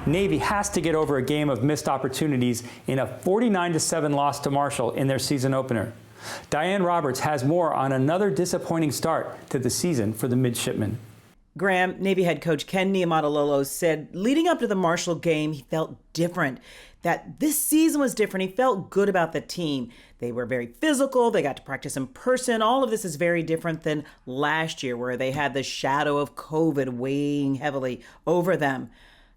Navy has to get over a game of missed opportunities in a 49-7 loss to Marshall in their season opener. Diane Roberts has more on another disappointing start to the season for the midshipmen. Graham, Navy head coach Ken Niumatalolo said leading up to the Marshall game, he felt different, that this season was different. He felt good about the team. They were very physical. They got to practice in person. All of this is very different than last year, where they had the shadow of COVID weighing heavily over them.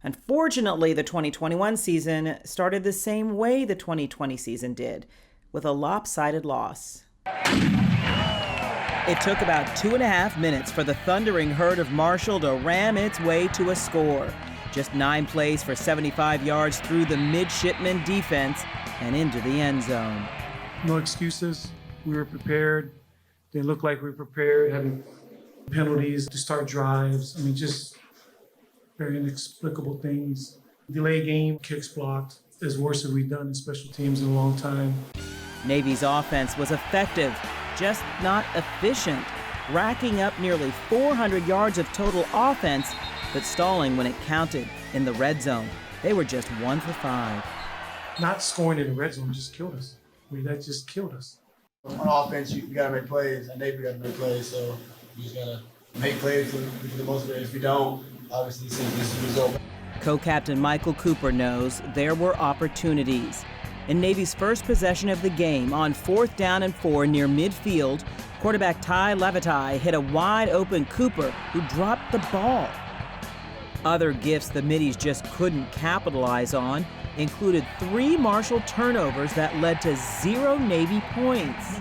Unfortunately, the 2021 season started the same way the 2020 season did, with a lopsided loss. It took about 2.5 minutes for the thundering herd of Marshall to ram its way to a score. Just 9 plays for 75 yards through the midshipman defense and into the end zone. No excuses. We were prepared. They looked like we were prepared, having penalties to start drives. I mean, just very inexplicable things. Delay game, kicks blocked. As worse as we've done in special teams in a long time. Navy's offense was effective, just not efficient, racking up nearly 400 yards of total offense, but stalling when it counted in the red zone. They were just 1 for 5. Not scoring in the red zone just killed us. I mean, that just killed us. On offense, you got to make plays, and Navy got to make plays, so you just got to make plays for the most of it. If you don't, obviously, this is the result. Co-captain Michael Cooper knows there were opportunities. In Navy's first possession of the game, on 4th down and 4 near midfield, quarterback Tai Lavatai hit a wide-open Cooper, who dropped the ball. Other gifts the Middies just couldn't capitalize on included 3 Marshall turnovers that led to 0 Navy points.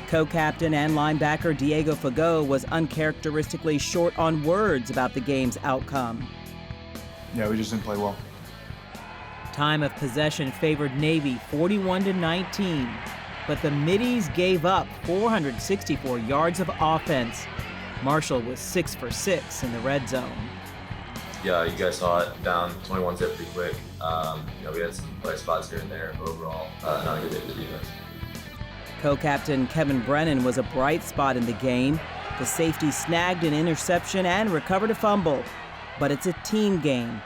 Co-captain and linebacker Diego Fagot was uncharacteristically short on words about the game's outcome. Yeah, we just didn't play well. Time of possession favored Navy 41-19, but the Middies gave up 464 yards of offense. Marshall was 6 for 6 in the red zone. Yeah, you guys saw it, down 21-zip pretty quick. We had some bright spots here and there, but overall, not a good day for the defense. Co-captain Kevin Brennan was a bright spot in the game. The safety snagged an interception and recovered a fumble. But it's a team game,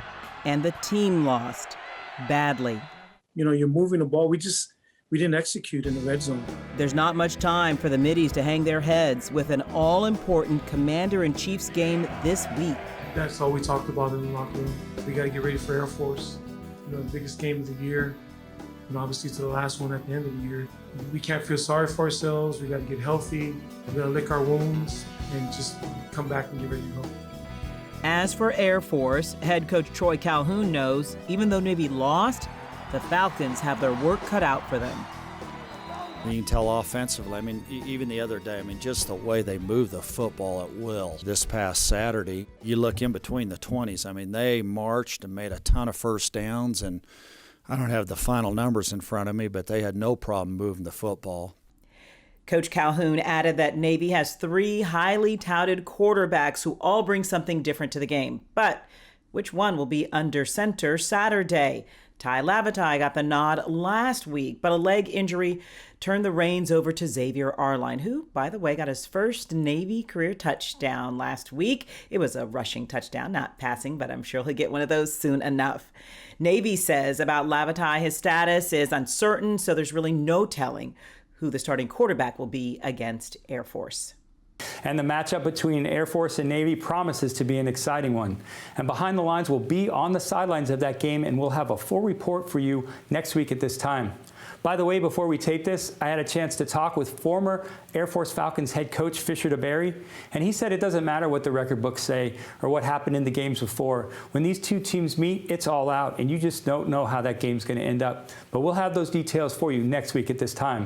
and the team lost badly. You know, you're moving the ball. We didn't execute in the red zone. There's not much time for the Middies to hang their heads with an all-important Commander-in-Chief's game this week. That's all we talked about in the locker room. We got to get ready for Air Force. You know, the biggest game of the year. And obviously it's the last one at the end of the year. We can't feel sorry for ourselves. We got to get healthy. We got to lick our wounds and just come back and get ready to go. As for Air Force, head coach Troy Calhoun knows even though Navy lost, the Falcons have their work cut out for them. You can tell offensively, I mean, even the other day, just the way they move the football at will. This past Saturday, you look in between the 20s, they marched and made a ton of first downs, and I don't have the final numbers in front of me, but they had no problem moving the football. Coach Calhoun added that Navy has 3 highly touted quarterbacks who all bring something different to the game. But which one will be under center Saturday? Tai Lavatai got the nod last week, but a leg injury turned the reins over to Xavier Arline, who, by the way, got his first Navy career touchdown last week. It was a rushing touchdown, not passing, but I'm sure he'll get one of those soon enough. Navy says about Lavatai his status is uncertain, so there's really no telling who the starting quarterback will be against Air Force. And the matchup between Air Force and Navy promises to be an exciting one. And Behind the Lines will be on the sidelines of that game, and we'll have a full report for you next week at this time. By the way, before we tape this, I had a chance to talk with former Air Force Falcons head coach Fisher DeBerry, and he said it doesn't matter what the record books say or what happened in the games before. When these two teams meet, it's all out, and you just don't know how that game's going to end up. But we'll have those details for you next week at this time.